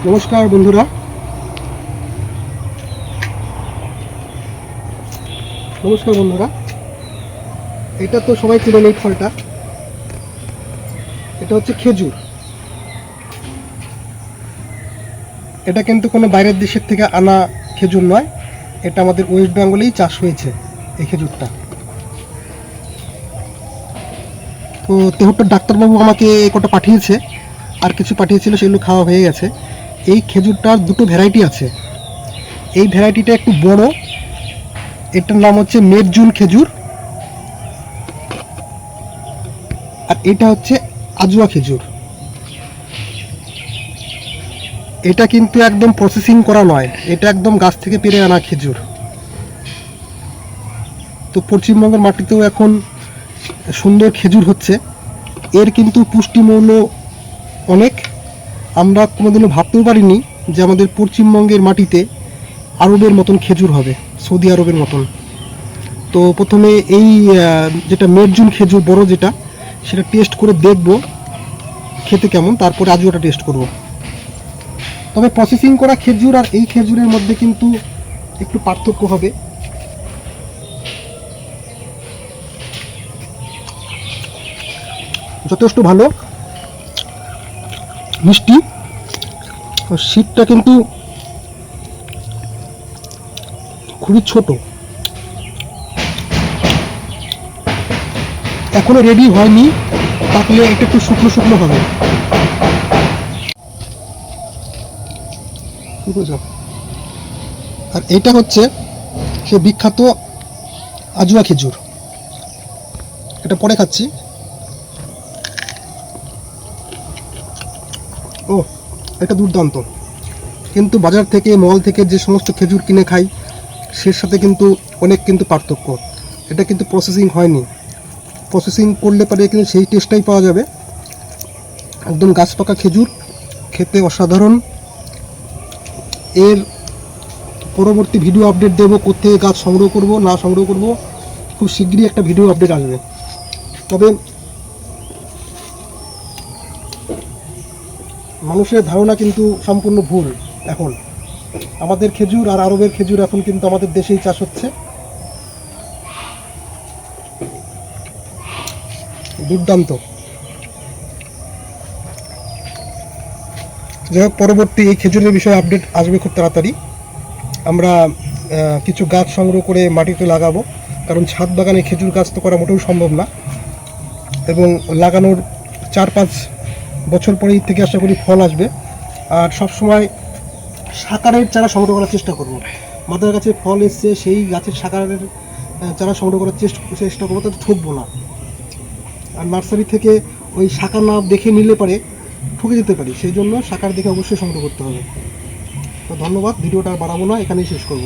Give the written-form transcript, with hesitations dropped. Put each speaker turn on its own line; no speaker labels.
নমস্কার বন্ধুরা, এটা তো সবাই চেনেন। এই ফলটা, এটা হচ্ছে খেজুর। এটা কিন্তু কোনো বাইরের দেশের থেকে আনা খেজুর নয়, এটা আমাদের ওয়েস্ট বেঙ্গলেই চাষ হয়েছে এই খেজুরটা। তো তেহট্টার ডাক্তারবাবু আমাকে কটা পাঠিয়েছে, আর কিছু পাঠিয়েছিল, সেগুলো খাওয়া হয়ে গেছে। এই খেজুরটার দুটো ভ্যারাইটি আছে। এই ভ্যারাইটিটা একটু বড়, এটার নাম হচ্ছে মেরজুন খেজুর, আর এটা হচ্ছে আজুয়া খেজুর। এটা কিন্তু একদম প্রসেসিং করা নয়, এটা একদম গাছ থেকে পেরে আনা খেজুর। তো পশ্চিমবঙ্গের মাটিতেও এখন সুন্দর খেজুর হচ্ছে। এর কিন্তু পুষ্টিমূল্য অনেক। আমরা কোনোদিনও ভাবতেও পারিনি যে আমাদের পশ্চিমবঙ্গের মাটিতে আরবের মতন খেজুর হবে, সৌদি আরবের মতন। তো প্রথমে এই যেটা মেরজুন খেজুর বড় যেটা, সেটা টেস্ট করে দেখব খেতে কেমন, তারপরে আজুয়াটা টেস্ট করব। তবে প্রসেসিং করা খেজুর আর এই খেজুরের মধ্যে কিন্তু একটু পার্থক্য হবে। যথেষ্ট ভালো মিষ্টি, শীতটা কিন্তু খুবই ছোট, এখনো রেডি হয়নি, তাহলে এটা একটু শুকনো শুকনো হবে। আর এটা হচ্ছে সে বিখ্যাত আজুয়া খেজুর, এটা পরে খাচ্ছি। ও, এটা দুর্দান্ত। কিন্তু বাজার থেকে, মল থেকে যে সমস্ত খেজুর কিনে খাই, সের সাথে কিন্তু অনেক কিন্তু পার্থক্য। এটা কিন্তু প্রসেসিং হয়নি, প্রসেসিং করলে পরে কিন্তু সেই টেস্টটাই পাওয়া যাবে। একদম গাছ পাকা খেজুর, খেতে অসাধারণ। এর পরবর্তী ভিডিও আপডেট দেবো, কোথেকে গাছ সংগ্রহ করব না সংগ্রহ করব, খুব শীঘ্রই একটা ভিডিও আপডেট আসবে। তবে মানুষের ধারণা কিন্তু সম্পূর্ণ ভুল। এখন আমাদের খেজুর আর আরবের খেজুর এখন কিন্তু আমাদের দেশেই চাষ হচ্ছে। দুর্দান্ত। যাই হোক, পরবর্তী এই খেজুরের বিষয়ে আপডেট আসবে খুব তাড়াতাড়ি। আমরা কিছু গাছ সংগ্রহ করে মাটিতে লাগাবো, কারণ ছাদ বাগানে খেজুর গাছ তো করা মোটেও সম্ভব না, এবং লাগানোর 4-5 বছর পরেই থেকে আশা করি ফল আসবে। আর সবসময় সাকারের চারা সংগ্রহ করার চেষ্টা করব। মাদার গাছে ফল এসছে, সেই গাছের সাকারের চারা সংগ্রহ করার চেষ্টা করবো, তাতে ঠকবো না। আর নার্সারি থেকে ওই শাখা না দেখে নিলে পারে ঠকে যেতে পারি, সেই জন্য শাখার দেখে অবশ্যই সংগ্রহ করতে হবে। তো ধন্যবাদ, ভিডিওটা বাড়াবো না, এখানেই শেষ করব।